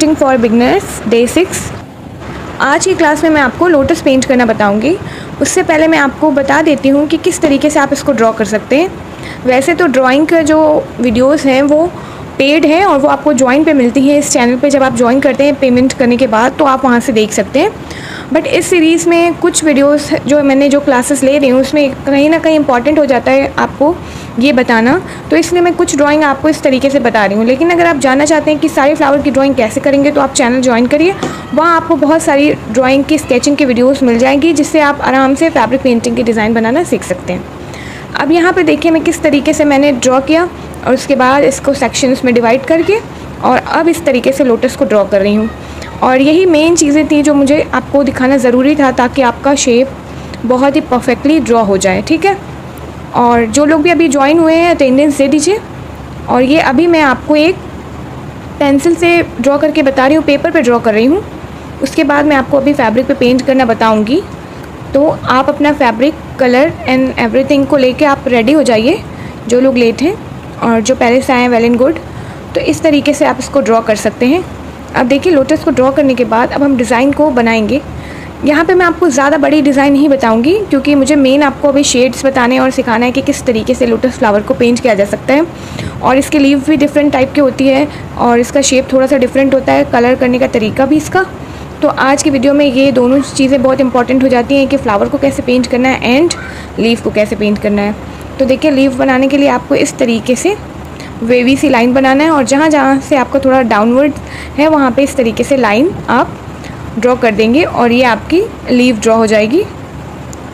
Painting for beginners day 6। आज की class में मैं आपको लोटस पेंट करना बताऊंगी। उससे पहले मैं आपको बता देती हूँ कि किस तरीके से आप इसको ड्रॉ कर सकते हैं। वैसे तो ड्राइंग का जो वीडियोस हैं वो पेड है और वो आपको ज्वाइन पे मिलती है इस चैनल पे। जब आप ज्वाइन करते हैं पेमेंट करने के बाद तो आप वहाँ से देख सकते हैं। बट इस सीरीज़ में कुछ वीडियोस जो क्लासेस ले रही हूँ उसमें कहीं ना कहीं इंपॉर्टेंट हो जाता है आपको ये बताना, तो इसलिए मैं कुछ ड्राइंग आपको इस तरीके से बता रही हूँ। लेकिन अगर आप जानना चाहते हैं कि सारे फ्लावर की ड्राइंग कैसे करेंगे तो आप चैनल ज्वाइन करिए, वहाँ आपको बहुत सारी ड्राइंग की स्केचिंग की वीडियोस मिल जाएंगी जिससे आप आराम से फैब्रिक पेंटिंग की डिज़ाइन बनाना सीख सकते हैं। अब यहाँ पे देखिए मैं किस तरीके से मैंने ड्रॉ किया और उसके बाद इसको सेक्शंस में डिवाइड करके और अब इस तरीके से लोटस को ड्रॉ कर रही हूँ। और यही मेन चीज़ें थी जो मुझे आपको दिखाना ज़रूरी था ताकि आपका शेप बहुत ही परफेक्टली ड्रॉ हो जाए, ठीक है। और जो लोग भी अभी ज्वाइन हुए हैं अटेंडेंस दे दीजिए। और ये अभी मैं आपको एक पेंसिल से ड्रॉ करके बता रही हूँ, पेपर पे ड्रॉ कर रही हूँ। उसके बाद मैं आपको अभी फैब्रिक पे पेंट करना बताऊँगी। तो आप अपना फैब्रिक कलर एंड एवरीथिंग को लेके आप रेडी हो जाइए, जो लोग लेट हैं और जो पहले से आए हैं वेल एंड गुड। तो इस तरीके से आप इसको ड्रॉ कर सकते हैं। अब देखिए लोटस को ड्रॉ करने के बाद अब हम डिज़ाइन को बनाएंगे। यहाँ पे मैं आपको ज़्यादा बड़ी डिज़ाइन नहीं बताऊँगी क्योंकि मुझे मेन आपको अभी शेड्स बताने और सिखाना है कि किस तरीके से लोटस फ्लावर को पेंट किया जा सकता है। और इसकी लीव भी डिफरेंट टाइप की होती है और इसका शेप थोड़ा सा डिफरेंट होता है, कलर करने का तरीका भी इसका। तो आज की वीडियो में ये दोनों चीज़ें बहुत इंपॉर्टेंट हो जाती हैं कि फ्लावर को कैसे पेंट करना है एंड लीव को कैसे पेंट करना है। तो देखिए लीव बनाने के लिए आपको इस तरीके से वेवी सी लाइन बनाना है और जहाँ जहाँ से आपका थोड़ा डाउनवर्ड है वहाँ पे इस तरीके से लाइन आप ड्रॉ कर देंगे और ये आपकी लीव ड्रॉ हो जाएगी।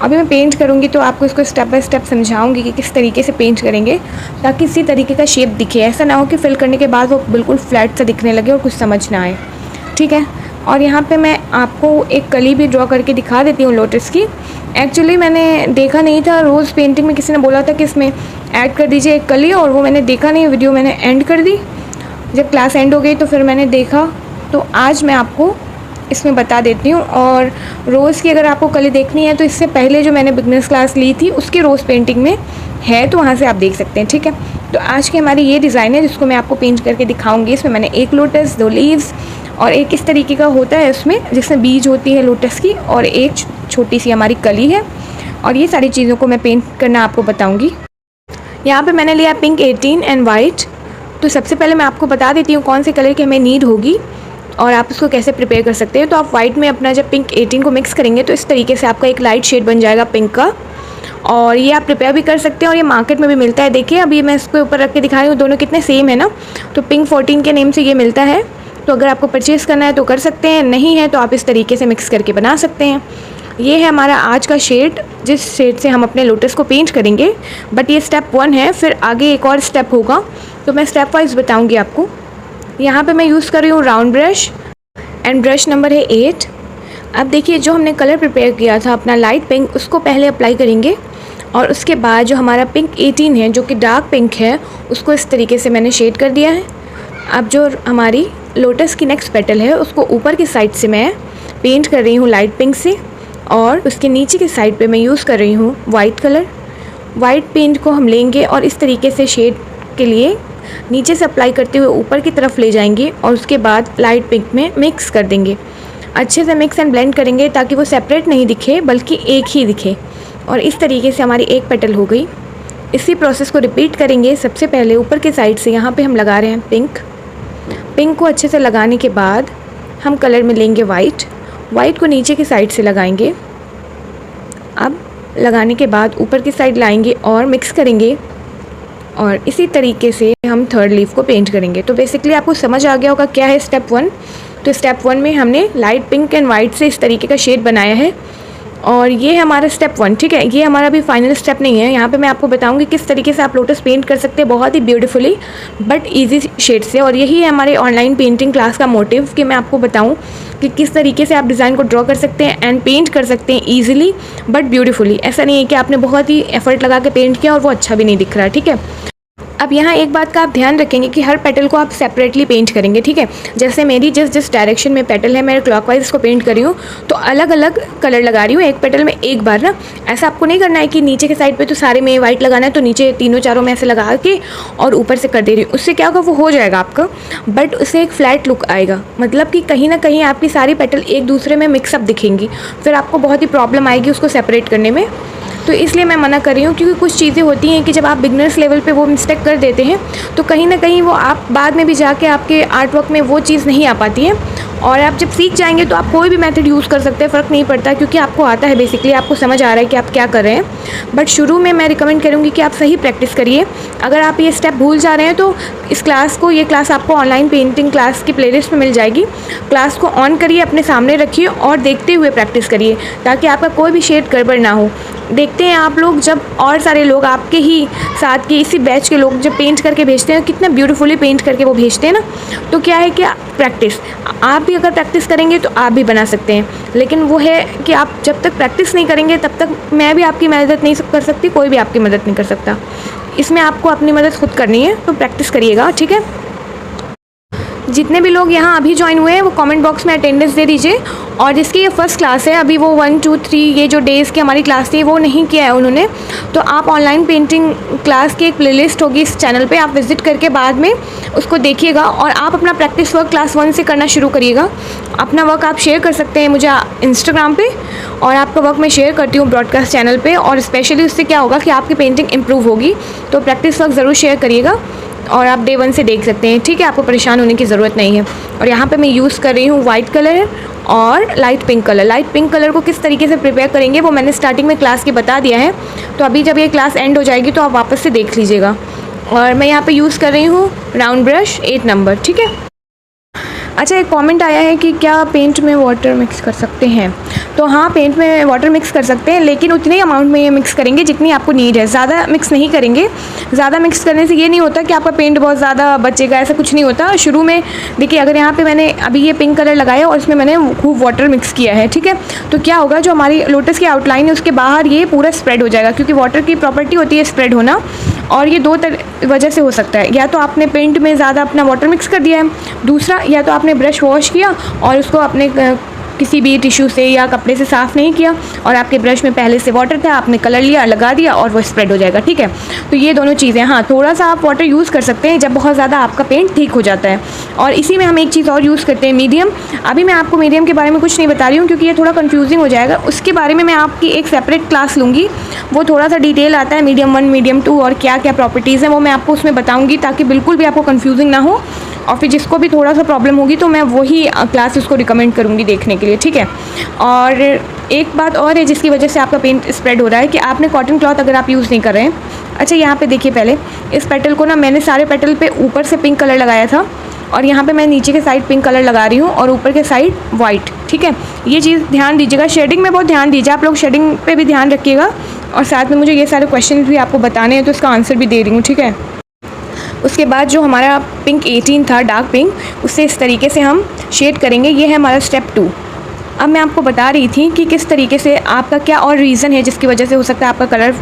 अभी मैं पेंट करूँगी तो आपको इसको स्टेप बाय स्टेप समझाऊंगी कि किस तरीके से पेंट करेंगे ताकि इसी तरीके का शेप दिखे। ऐसा ना हो कि फिल करने के बाद वो बिल्कुल फ्लैट सा दिखने लगे और कुछ समझ ना आए, ठीक है। और यहाँ पे मैं आपको एक कली भी ड्रॉ करके दिखा देती हूँ लोटस की। एक्चुअली मैंने देखा नहीं था, रोज़ पेंटिंग में किसी ने बोला था कि इसमें ऐड कर दीजिए एक कली, और वो मैंने देखा नहीं, वीडियो मैंने एंड कर दी। जब क्लास एंड हो गई तो फिर मैंने देखा, तो आज मैं आपको इसमें बता देती हूँ। और रोज़ की अगर आपको कली देखनी है तो इससे पहले जो मैंने बिगनर्स क्लास ली थी उसकी रोज़ पेंटिंग में है, तो वहाँ से आप देख सकते हैं, ठीक है। तो आज की हमारी ये डिज़ाइन है जिसको मैं आपको पेंट करके दिखाऊंगी। इसमें मैंने एक लोटस, 2 लीव्स और एक इस तरीके का होता है उसमें जिसमें बीज होती है लोटस की, और एक छोटी सी हमारी कली है। और ये सारी चीज़ों को मैं पेंट करना आपको बताऊँगी। यहाँ पर मैंने लिया पिंक 18 एंड वाइट। तो सबसे पहले मैं आपको बता देती हूँ कौन से कलर की हमें नीड होगी और आप उसको कैसे प्रिपेयर कर सकते हैं। तो आप वाइट में अपना जब पिंक 18 को मिक्स करेंगे तो इस तरीके से आपका एक लाइट शेड बन जाएगा पिंक का, और ये आप प्रिपेयर भी कर सकते हैं और ये मार्केट में भी मिलता है। देखिए अभी मैं इसको ऊपर रख के दिखा रही हूँ, दोनों कितने सेम है ना। तो पिंक 14 के नेम से ये मिलता है। तो अगर आपको परचेज़ करना है तो कर सकते हैं, नहीं है तो आप इस तरीके से मिक्स करके बना सकते हैं। ये है हमारा आज का शेड, जिस शेड से हम अपने लोटस को पेंट करेंगे। बट ये स्टेप 1 है, फिर आगे एक और स्टेप होगा, तो मैं स्टेप वाइज बताऊँगी आपको। यहाँ पर मैं यूज़ कर रही हूँ round brush and brush number है 8। अब देखिए जो हमने कलर प्रिपेयर किया था अपना लाइट पिंक, उसको पहले अप्लाई करेंगे और उसके बाद जो हमारा पिंक 18 है जो कि डार्क पिंक है उसको इस तरीके से मैंने शेड कर दिया है। अब जो हमारी लोटस की नेक्स्ट पेटल है उसको ऊपर की साइड से मैं पेंट कर रही हूँ लाइट पिंक से, और उसके नीचे की साइड पे मैं यूज़ कर रही हूँ वाइट कलर। वाइट पेंट को हम लेंगे और इस तरीके से शेड के लिए नीचे से अप्लाई करते हुए ऊपर की तरफ ले जाएंगे और उसके बाद लाइट पिंक में मिक्स कर देंगे। अच्छे से मिक्स एंड ब्लेंड करेंगे ताकि वो सेपरेट नहीं दिखे बल्कि एक ही दिखे। और इस तरीके से हमारी एक पेटल हो गई। इसी प्रोसेस को रिपीट करेंगे। सबसे पहले ऊपर के साइड से यहाँ पे हम लगा रहे हैं पिंक। पिंक को अच्छे से लगाने के बाद हम कलर में लेंगे वाइट। वाइट को नीचे की साइड से लगाएंगे। अब लगाने के बाद ऊपर की साइड लाएंगे और मिक्स करेंगे, और इसी तरीके से हम थर्ड लीफ को पेंट करेंगे। तो बेसिकली आपको समझ आ गया होगा क्या है स्टेप 1। तो स्टेप 1 में हमने लाइट पिंक एंड वाइट से इस तरीके का शेड बनाया है, और ये है हमारा स्टेप 1, ठीक है। ये हमारा भी फाइनल स्टेप नहीं है। यहाँ पे मैं आपको बताऊंगी किस तरीके से आप लोटस पेंट कर सकते हैं बहुत ही ब्यूटीफुली बट इजी शेड से। और यही है हमारे ऑनलाइन पेंटिंग क्लास का मोटिव कि मैं आपको बताऊं कि किस तरीके से आप डिज़ाइन को ड्रॉ कर सकते हैं एंड पेंट कर सकते हैं ईजिली बट ब्यूटीफुली। ऐसा नहीं है कि आपने बहुत ही एफर्ट लगा के पेंट किया और वो अच्छा भी नहीं दिख रहा, ठीक है। अब यहाँ एक बात का आप ध्यान रखेंगे कि हर पेटल को आप सेपरेटली पेंट करेंगे, ठीक है। जैसे मेरी जिस डायरेक्शन में पेटल है, मैं क्लॉकवाइज इसको पेंट कर रही हूँ, तो अलग अलग कलर लगा रही हूँ एक पेटल में एक बार ना। ऐसा आपको नहीं करना है कि नीचे के साइड पे तो सारे में वाइट लगाना है, तो नीचे तीनों चारों में ऐसे लगा के और ऊपर से कर दे रही हूँ। उससे क्या होगा, वो हो जाएगा आपका, बट उससे एक फ्लैट लुक आएगा, मतलब कि कहीं ना कहीं आपकी सारी पेटल एक दूसरे में मिक्सअप दिखेंगी, फिर आपको बहुत ही प्रॉब्लम आएगी उसको सेपरेट करने में। तो इसलिए मैं मना कर रही हूँ, क्योंकि कुछ चीज़ें होती हैं कि जब आप बिगनर्स लेवल पे वो मिस्टेक कर देते हैं तो कहीं ना कहीं वो आप बाद में भी जाके आपके आर्ट वर्क में वो चीज़ नहीं आ पाती है। और आप जब सीख जाएंगे तो आप कोई भी मेथड यूज़ कर सकते हैं, फ़र्क नहीं पड़ता, क्योंकि आपको आता है, बेसिकली आपको समझ आ रहा है कि आप क्या कर रहे हैं। बट शुरू में मैं रिकमेंड करूँगी कि आप सही प्रैक्टिस करिए। अगर आप ये स्टेप भूल जा रहे हैं तो ये क्लास आपको ऑनलाइन पेंटिंग क्लास की प्लेलिस्ट में मिल जाएगी। क्लास को ऑन करिए, अपने सामने रखिए और देखते हुए प्रैक्टिस करिए, ताकि आपका कोई भी शेड गड़बड़ ना हो। देखते हैं आप लोग, जब और सारे लोग आपके ही साथ के इसी बैच के लोग जब पेंट करके भेजते हैं, कितना ब्यूटीफुली पेंट करके वो भेजते हैं ना, तो क्या है कि प्रैक्टिस, आप भी अगर प्रैक्टिस करेंगे तो आप भी बना सकते हैं। लेकिन वो है कि आप जब तक प्रैक्टिस नहीं करेंगे तब तक मैं भी आपकी मदद नहीं कर सकती, कोई भी आपकी मदद नहीं कर सकता। इसमें आपको अपनी मदद खुद करनी है, तो प्रैक्टिस करिएगा, ठीक है। जितने भी लोग यहाँ अभी ज्वाइन हुए हैं वो कमेंट बॉक्स में अटेंडेंस दे दीजिए। और जिसकी ये फर्स्ट क्लास है, अभी वो 1, 2, 3 ये जो डेज़ की हमारी क्लास थी वो नहीं किया है उन्होंने, तो आप ऑनलाइन पेंटिंग क्लास की एक प्लेलिस्ट होगी इस चैनल पे, आप विज़िट करके बाद में उसको देखिएगा और आप अपना प्रैक्टिस वर्क क्लास 1 से करना शुरू करिएगा। अपना वर्क आप शेयर कर सकते हैं मुझे इंस्टाग्राम पे, और आपका वर्क मैं शेयर करती हूँ ब्रॉडकास्ट चैनल पे, और स्पेशली उससे क्या होगा कि आपकी पेंटिंग इम्प्रूव होगी। तो प्रैक्टिस वर्क ज़रूर शेयर करिएगा और आप डे 1 से देख सकते हैं, ठीक है। आपको परेशान होने की ज़रूरत नहीं है। और यहाँ पे मैं यूज़ कर रही हूँ वाइट कलर और light pink colour. Light pink colour को किस तरीके से प्रिपेयर करेंगे वो मैंने स्टार्टिंग में क्लास की बता दिया है, तो अभी जब ये क्लास एंड हो जाएगी तो आप वापस से देख लीजिएगा। और मैं यहाँ पे यूज़ कर रही हूँ राउंड ब्रश 8 नंबर, ठीक है। अच्छा, एक कमेंट आया है कि क्या पेंट में वाटर मिक्स कर सकते हैं। तो हाँ, पेंट में वाटर मिक्स कर सकते हैं, लेकिन उतने अमाउंट में ये मिक्स करेंगे जितनी आपको नीड है, ज़्यादा मिक्स नहीं करेंगे। ज़्यादा मिक्स करने से ये नहीं होता कि आपका पेंट बहुत ज़्यादा बचेगा, ऐसा कुछ नहीं होता। शुरू में देखिए, अगर यहाँ पे मैंने अभी ये पिंक कलर लगाया और इसमें मैंने खूब वाटर मिक्स किया है, ठीक है, तो क्या होगा, जो हमारी लोटस की आउटलाइन है उसके बाहर ये पूरा स्प्रेड हो जाएगा, क्योंकि वाटर की प्रॉपर्टी होती है स्प्रेड होना। और ये दो वजह से हो सकता है, या तो आपने पेंट में ज़्यादा अपना वाटर मिक्स कर दिया है, दूसरा या तो आपने ब्रश वॉश किया और उसको अपने किसी भी टिश्यू से या कपड़े से साफ़ नहीं किया, और आपके ब्रश में पहले से वाटर था, आपने कलर लिया लगा दिया और वो स्प्रेड हो जाएगा, ठीक है। तो ये दोनों चीज़ें, हाँ, थोड़ा सा आप वाटर यूज़ कर सकते हैं जब बहुत ज़्यादा आपका पेंट ठीक हो जाता है। और इसी में हम एक चीज़ और यूज़ करते हैं, मीडियम। अभी मैं आपको मीडियम के बारे में कुछ नहीं बता रही हूँ क्योंकि ये थोड़ा कन्फ्यूजिंग हो जाएगा, उसके बारे में मैं आपकी एक सेपरेट क्लास लूँगी, वो थोड़ा सा डिटेल आता है मीडियम 1 मीडियम 2 और क्या क्या प्रॉपर्टीज़ हैं वो मैं आपको उसमें बताऊँगी, ताकि बिल्कुल भी आपको कन्फ्यूजिंग ना हो। और फिर जिसको भी थोड़ा सा प्रॉब्लम होगी तो मैं वही क्लास उसको रिकमेंड करूँगी देखने के लिए, ठीक है। और एक बात और है जिसकी वजह से आपका पेंट स्प्रेड हो रहा है, कि आपने कॉटन क्लॉथ अगर आप यूज़ नहीं कर रहे हैं। अच्छा, यहाँ पे देखिए, पहले इस पेटल को ना मैंने सारे पेटल पे ऊपर से पिंक कलर लगाया था, और यहाँ पे मैं नीचे के साइड पिंक कलर लगा रही हूँ और ऊपर के साइड वाइट, ठीक है। ये चीज़ ध्यान दीजिएगा, शेडिंग में बहुत ध्यान दीजिए आप लोग, शेडिंग पे भी ध्यान रखिएगा। और साथ में मुझे ये सारे क्वेश्चन भी आपको बताने हैं तो इसका आंसर भी दे रही हूँ, ठीक है। उसके बाद जो हमारा पिंक 18 था, डार्क पिंक, उससे इस तरीके से हम शेड करेंगे। ये है हमारा स्टेप 2। अब मैं आपको बता रही थी कि किस तरीके से आपका क्या और रीज़न है जिसकी वजह से हो सकता है आपका कलर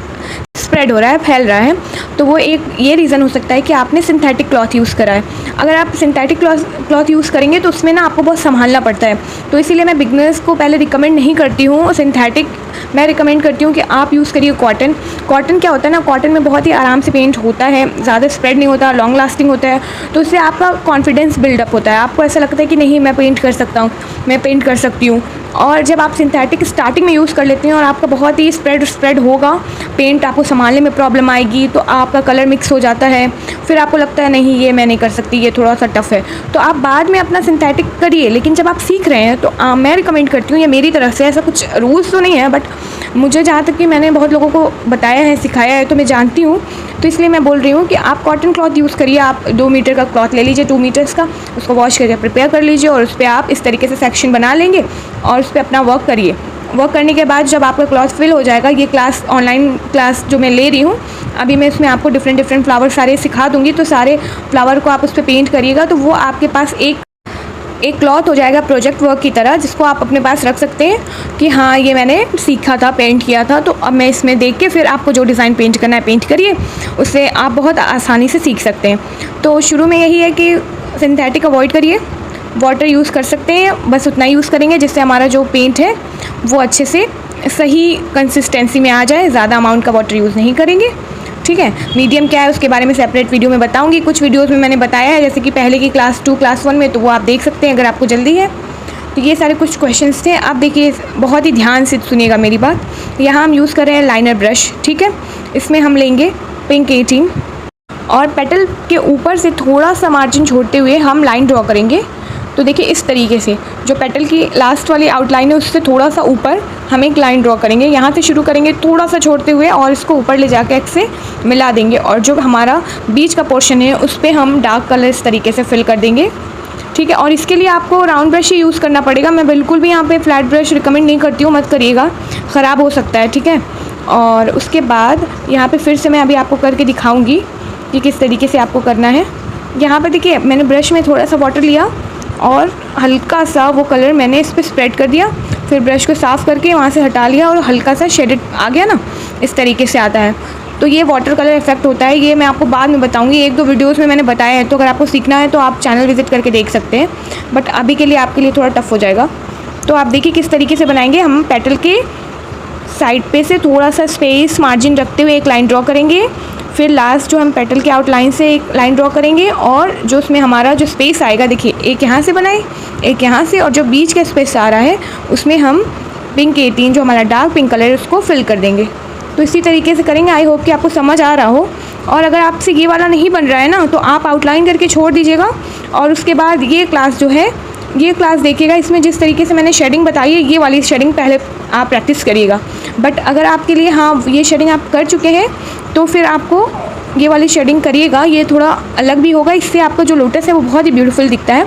स्प्रेड हो रहा है, फैल रहा है। तो वो एक ये रीज़न हो सकता है कि आपने सिंथेटिक क्लॉथ यूज़ करा है। अगर आप सिंथेटिक क्लॉथ यूज़ करेंगे तो उसमें ना आपको बहुत संभालना पड़ता है, तो इसीलिए मैं बिगनर्स को पहले रिकमेंड नहीं करती हूँ सिंथेटिक, मैं रिकमेंड करती हूँ कि आप यूज़ करिए कॉटन। कॉटन क्या होता है ना, कॉटन में बहुत ही आराम से पेंट होता है, ज़्यादा स्प्रेड नहीं होता, लॉन्ग लास्टिंग होता है, तो उससे आपका कॉन्फिडेंस बिल्डअप होता है। आपको ऐसा लगता है कि नहीं, मैं पेंट कर सकता हूँ, मैं पेंट कर सकती हूँ। और जब आप सिंथेटिक स्टार्टिंग में यूज़ कर लेते हैं और आपका बहुत ही स्प्रेड होगा पेंट, आपको संभालने में प्रॉब्लम आएगी, तो आपका कलर मिक्स हो जाता है, फिर आपको लगता है नहीं ये मैं नहीं कर सकती, ये थोड़ा सा टफ है, तो आप बाद में अपना सिंथेटिक करिए। लेकिन जब आप सीख रहे हैं तो मैं रिकमेंड करती हूँ, ये मेरी तरफ से, ऐसा कुछ रूल्स तो नहीं है, बट मुझे जहाँ तक कि मैंने बहुत लोगों को बताया है, सिखाया है, तो मैं जानती हूँ, तो इसलिए मैं बोल रही हूँ कि आप कॉटन क्लॉथ यूज़ करिए। आप 2 मीटर का क्लॉथ ले लीजिए, 2 मीटर्स का, उसको वॉश करके प्रिपेयर कर लीजिए और उस पर आप इस तरीके से सेक्शन बना लेंगे और उस पर अपना वर्क करिए। वर्क करने के बाद जब आपका क्लॉथ फिल हो जाएगा, ये क्लास ऑनलाइन क्लास जो मैं ले रही हूँ अभी, मैं इसमें आपको डिफरेंट फ्लावर सारे सिखा दूँगी, तो सारे फ्लावर को आप उस पर पेंट करिएगा, तो वो आपके पास एक एक क्लॉथ हो जाएगा प्रोजेक्ट वर्क की तरह, जिसको आप अपने पास रख सकते हैं कि हाँ ये मैंने सीखा था, पेंट किया था, तो अब मैं इसमें देख के फिर आपको जो डिज़ाइन पेंट करना है पेंट करिए, उससे आप बहुत आसानी से सीख सकते हैं। तो शुरू में यही है कि सिंथेटिक अवॉइड करिए, वाटर यूज़ कर सकते हैं, बस उतना यूज़ करेंगे जिससे हमारा जो पेंट है वो अच्छे से सही कंसिस्टेंसी में आ जाए। ज़्यादा अमाउंट का वाटर यूज़ नहीं करेंगे, ठीक है। मीडियम क्या है उसके बारे में सेपरेट वीडियो में बताऊंगी, कुछ वीडियोस में मैंने बताया है, जैसे कि पहले की क्लास 2 क्लास 1 में, तो वो आप देख सकते हैं अगर आपको जल्दी है। तो ये सारे कुछ क्वेश्चंस थे। आप देखिए बहुत ही ध्यान से सुनिएगा मेरी बात। यहाँ हम यूज़ कर रहे हैं लाइनर ब्रश, ठीक है। इसमें हम लेंगे पिंक 18 और पेटल के ऊपर से थोड़ा सा मार्जिन छोड़ते हुए हम लाइन ड्रॉ करेंगे। तो देखिए इस तरीके से जो पेटल की लास्ट वाली आउटलाइन है उससे थोड़ा सा ऊपर हम एक लाइन ड्रॉ करेंगे। यहाँ से शुरू करेंगे थोड़ा सा छोड़ते हुए और इसको ऊपर ले जाके एक्स से मिला देंगे, और जो हमारा बीच का पोर्शन है उस पर हम डार्क कलर इस तरीके से फिल कर देंगे, ठीक है। और इसके लिए आपको राउंड ब्रश ही यूज़ करना पड़ेगा। मैं बिल्कुल भी यहाँ पे फ्लैट ब्रश रिकमेंड नहीं करती हूँ, मत करिएगा, ख़राब हो सकता है, ठीक है। और उसके बाद यहाँ पे फिर से मैं अभी आपको करके दिखाऊँगी कि किस तरीके से आपको करना है। यहाँ पे देखिए मैंने ब्रश में थोड़ा सा वाटर लिया और हल्का सा वो कलर मैंने इस पर स्प्रेड कर दिया, फिर ब्रश को साफ़ करके वहाँ से हटा लिया और हल्का सा शेडेड आ गया ना, इस तरीके से आता है। तो ये वाटर कलर इफेक्ट होता है, ये मैं आपको बाद में बताऊंगी, 1-2 वीडियोस में मैंने बताया है, तो अगर आपको सीखना है तो आप चैनल विजिट करके देख सकते हैं, बट अभी के लिए आपके लिए थोड़ा टफ हो जाएगा। तो आप देखिए किस तरीके से बनाएंगे। हम पेटल के साइड पे से थोड़ा सा स्पेस मार्जिन रखते हुए एक लाइन ड्रॉ करेंगे, फिर लास्ट जो हम पेटल के आउटलाइन से एक लाइन ड्रॉ करेंगे, और जो उसमें हमारा जो स्पेस आएगा, देखिए एक यहाँ से बनाए, एक यहाँ से, और जो बीच का स्पेस आ रहा है उसमें हम पिंक 18 जो हमारा डार्क पिंक कलर है उसको फिल कर देंगे। तो इसी तरीके से करेंगे। आई होप कि आपको समझ आ रहा हो। और अगर आपसे ये वाला नहीं बन रहा है ना, तो आप आउटलाइन करके छोड़ दीजिएगा, और उसके बाद ये क्लास जो है ये क्लास देखिएगा। इसमें जिस तरीके से मैंने शेडिंग बताई है, ये वाली शेडिंग पहले आप प्रैक्टिस करिएगा। बट अगर आपके लिए हाँ ये शेडिंग आप कर चुके हैं तो फिर आपको ये वाली शेडिंग करिएगा, ये थोड़ा अलग भी होगा, इससे आपका जो लोटस है वो बहुत ही ब्यूटीफुल दिखता है।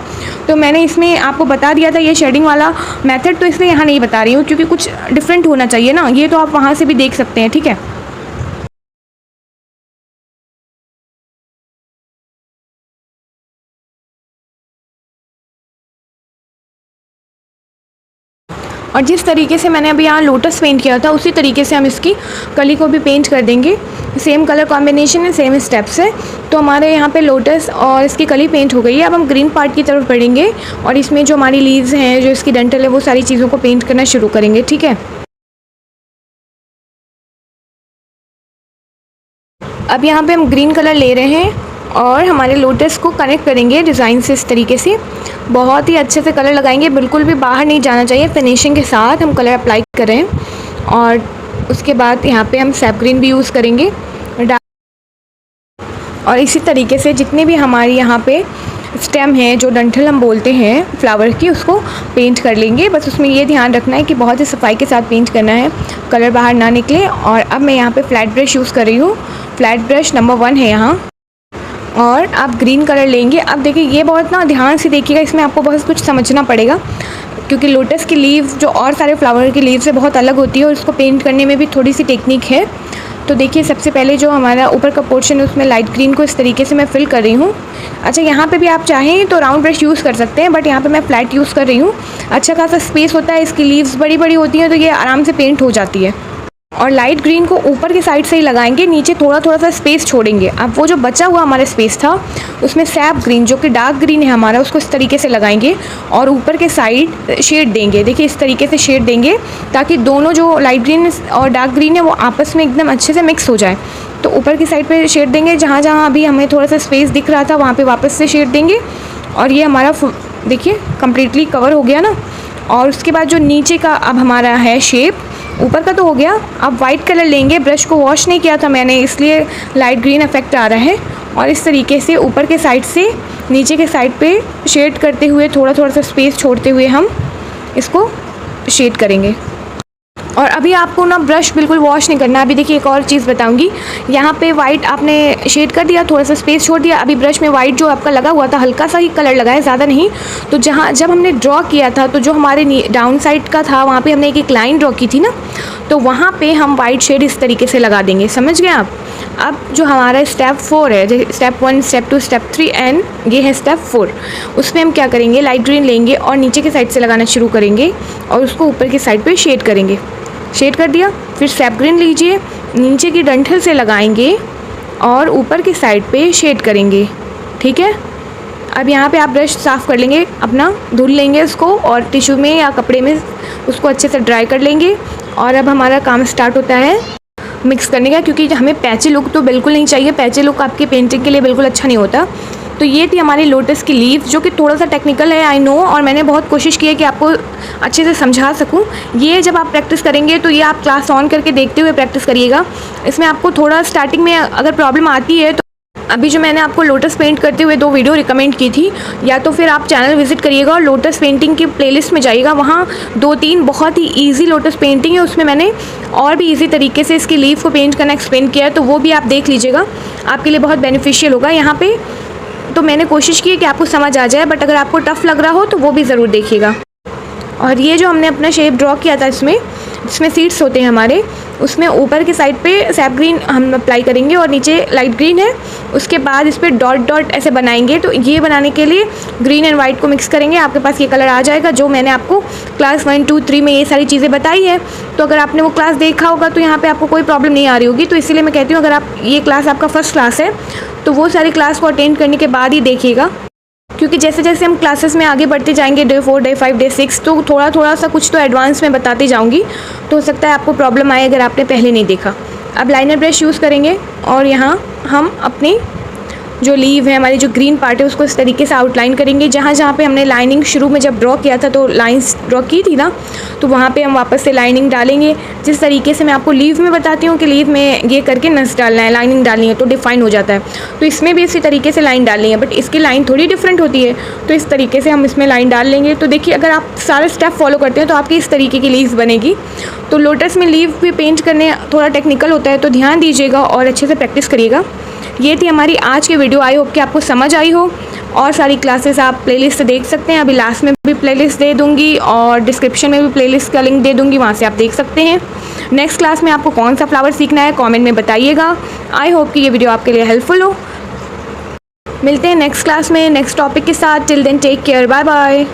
तो मैंने इसमें आपको बता दिया था ये शेडिंग वाला मेथड, तो इसलिए यहाँ नहीं बता रही हूँ क्योंकि कुछ डिफरेंट होना चाहिए ना, ये तो आप वहाँ से भी देख सकते हैं, ठीक है। और जिस तरीके से मैंने अभी यहाँ लोटस पेंट किया था उसी तरीके से हम इसकी कली को भी पेंट कर देंगे। सेम कलर कॉम्बिनेशन है, सेम स्टेप्स है। तो हमारे यहाँ पे लोटस और इसकी कली पेंट हो गई है। अब हम ग्रीन पार्ट की तरफ बढ़ेंगे और इसमें जो हमारी लीव्स हैं, जो इसकी डंठल है, वो सारी चीज़ों को पेंट करना शुरू करेंगे, ठीक है। अब यहाँ पे हम ग्रीन कलर ले रहे हैं और हमारे लोटस को कनेक्ट करेंगे डिज़ाइन से इस तरीके से। बहुत ही अच्छे से कलर लगाएंगे, बिल्कुल भी बाहर नहीं जाना चाहिए। फिनिशिंग के साथ हम कलर अप्लाई कर रहे हैं। और उसके बाद यहाँ पे हम सैप ग्रीन भी यूज़ करेंगे। और इसी तरीके से जितने भी हमारी यहाँ पे स्टेम है, जो डंठल हम बोलते हैं फ्लावर की, उसको पेंट कर लेंगे। बस उसमें ये ध्यान रखना है कि बहुत ही सफाई के साथ पेंट करना है, कलर बाहर ना निकले। और अब मैं यहाँ पे फ्लैट ब्रश यूज़ कर रही हूँ। फ्लैट ब्रश नंबर 1 है यहाँ। और आप ग्रीन कलर लेंगे। अब देखिए ये बहुत ना ध्यान से देखिएगा, इसमें आपको बहुत कुछ समझना पड़ेगा क्योंकि लोटस की लीव जो और सारे फ्लावर की लीव से बहुत अलग होती है और उसको पेंट करने में भी थोड़ी सी टेक्निक है। तो देखिए सबसे पहले जो हमारा ऊपर का पोर्शन है उसमें लाइट ग्रीन को इस तरीके से मैं फिल कर रही हूँ। अच्छा, यहाँ पे भी आप चाहें तो राउंड ब्रश यूज़ कर सकते हैं, बट यहाँ पे मैं फ्लैट यूज़ कर रही हूँ। अच्छा खासा स्पेस होता है, इसकी लीव्स बड़ी बड़ी होती हैं, तो ये आराम से पेंट हो जाती है। और लाइट ग्रीन को ऊपर की साइड से ही लगाएंगे, नीचे थोड़ा थोड़ा सा स्पेस छोड़ेंगे। अब वो जो बचा हुआ हमारा स्पेस था उसमें सैप ग्रीन जो कि डार्क ग्रीन है हमारा, उसको इस तरीके से लगाएंगे और ऊपर के साइड शेड देंगे। देखिए इस तरीके से शेड देंगे ताकि दोनों जो लाइट ग्रीन और डार्क ग्रीन है वो आपस में एकदम अच्छे से मिक्स हो जाए। तो ऊपर की साइड पे शेड देंगे, जहाँ जहाँ अभी हमें थोड़ा सा स्पेस दिख रहा था वहाँ पे वापस से शेड देंगे। और ये हमारा देखिए कम्प्लीटली कवर हो गया ना। और उसके बाद जो नीचे का अब हमारा है शेप, ऊपर का तो हो गया। अब वाइट कलर लेंगे, ब्रश को वॉश नहीं किया था मैंने, इसलिए लाइट ग्रीन इफेक्ट आ रहा है। और इस तरीके से ऊपर के साइड से नीचे के साइड पे शेड करते हुए, थोड़ा थोड़ा सा स्पेस छोड़ते हुए हम इसको शेड करेंगे। और अभी आपको ना ब्रश बिल्कुल वॉश नहीं करना। अभी देखिए एक और चीज़ बताऊंगी। यहाँ पे वाइट आपने शेड कर दिया, थोड़ा सा स्पेस छोड़ दिया। अभी ब्रश में वाइट जो आपका लगा हुआ था, हल्का सा ही कलर लगा है, ज़्यादा नहीं। तो जब हमने ड्रॉ किया था, तो जो हमारे डाउन साइड का था वहाँ पे हमने एक लाइन ड्रॉ की थी ना, तो वहाँ पे हम वाइट शेड इस तरीके से लगा देंगे। समझ गए आप? अब जो हमारा स्टेप 4 है, जैसे स्टेप 1, स्टेप 2, स्टेप 3 एंड ये है स्टेप 4, उसमें हम क्या करेंगे, लाइट ग्रीन लेंगे और नीचे की साइड से लगाना शुरू करेंगे और उसको ऊपर की साइड पे शेड करेंगे। शेड कर दिया, फिर स्टेप ग्रीन लीजिए, नीचे की डंठल से लगाएंगे और ऊपर की साइड पे शेड करेंगे। ठीक है, अब यहाँ पे आप ब्रश साफ़ कर लेंगे अपना, धुल लेंगे उसको और टिश्यू में या कपड़े में उसको अच्छे से ड्राई कर लेंगे। और अब हमारा काम स्टार्ट होता है मिक्स करने का, क्योंकि हमें पैची लुक तो बिल्कुल नहीं चाहिए, पैची लुक आपकी पेंटिंग के लिए बिल्कुल अच्छा नहीं होता। तो ये थी हमारी लोटस की लीफ, जो कि थोड़ा सा टेक्निकल है, आई नो, और मैंने बहुत कोशिश की है कि आपको अच्छे से समझा सकूं। ये जब आप प्रैक्टिस करेंगे तो ये आप क्लास ऑन करके देखते हुए प्रैक्टिस करिएगा। इसमें आपको थोड़ा स्टार्टिंग में अगर प्रॉब्लम आती है तो अभी जो मैंने आपको लोटस पेंट करते हुए 2 वीडियो रिकमेंड की थी, या तो फिर आप चैनल विजिट करिएगा और लोटस पेंटिंग की प्लेलिस्ट में जाइएगा, वहाँ 2-3 बहुत ही इजी लोटस पेंटिंग है, उसमें मैंने और भी इजी तरीके से इसकी लीफ को पेंट करना एक्सप्लेन किया है, तो वो भी आप देख लीजिएगा, आपके लिए बहुत बेनिफिशियल होगा। यहाँ पे तो मैंने कोशिश की है कि आपको समझ आ जाए, बट अगर आपको टफ़ लग रहा हो तो वो भी ज़रूर देखिएगा। और ये जो हमने अपना शेप ड्रॉ किया था जिसमें सीड्स होते हैं हमारे, उसमें ऊपर की साइड पे सैप ग्रीन हम अप्लाई करेंगे और नीचे लाइट ग्रीन है, उसके बाद इस पर डॉट डॉट ऐसे बनाएंगे। तो ये बनाने के लिए ग्रीन एंड वाइट को मिक्स करेंगे, आपके पास ये कलर आ जाएगा, जो मैंने आपको क्लास 1, 2, 3 में ये सारी चीज़ें बताई है। तो अगर आपने वो क्लास देखा होगा तो यहाँ पर आपको कोई प्रॉब्लम नहीं आ रही होगी। तो इसीलिए मैं कहती हूँ अगर आप ये क्लास आपका फर्स्ट क्लास है तो वो सारी क्लास को अटेंड करने के बाद ही देखिएगा, क्योंकि जैसे जैसे हम क्लासेस में आगे बढ़ते जाएंगे, डे 4, डे 5, डे 6, तो थोड़ा सा कुछ तो एडवांस में बताती जाऊंगी, तो हो सकता है आपको प्रॉब्लम आए अगर आपने पहले नहीं देखा। अब लाइनर ब्रश यूज़ करेंगे और यहाँ हम अपनी जो लीव है, हमारी जो ग्रीन पार्ट है, उसको इस तरीके से आउटलाइन करेंगे। जहाँ जहाँ पे हमने लाइनिंग शुरू में जब ड्रॉ किया था तो लाइंस ड्रॉ की थी ना, तो वहाँ पे हम वापस से लाइनिंग डालेंगे। जिस तरीके से मैं आपको लीव में बताती हूँ कि लीव में ये करके नस डालना है, लाइनिंग डालनी है, तो डिफाइन हो जाता है, तो इसमें भी इसी तरीके से लाइन डालनी है, बट इसकी लाइन थोड़ी डिफरेंट होती है। तो इस तरीके से हम इसमें लाइन डाल लेंगे। तो देखिए, अगर आप सारे स्टेप फॉलो करते हैं तो आपकी इस तरीके की लीव बनेगी। तो लोटस में लीव भी पेंट करने थोड़ा टेक्निकल होता है, तो ध्यान दीजिएगा और अच्छे से प्रैक्टिस करिएगा। ये थी हमारी आज की वीडियो, आई होप कि आपको समझ आई हो। और सारी क्लासेस आप प्लेलिस्ट से देख सकते हैं, अभी लास्ट में भी प्लेलिस्ट दे दूंगी और डिस्क्रिप्शन में भी प्लेलिस्ट का लिंक दे दूंगी, वहाँ से आप देख सकते हैं। नेक्स्ट क्लास में आपको कौन सा फ्लावर सीखना है कमेंट में बताइएगा। आई होप कि ये वीडियो आपके लिए हेल्पफुल हो। मिलते हैं नेक्स्ट क्लास में नेक्स्ट टॉपिक के साथ। Till then take care, bye bye.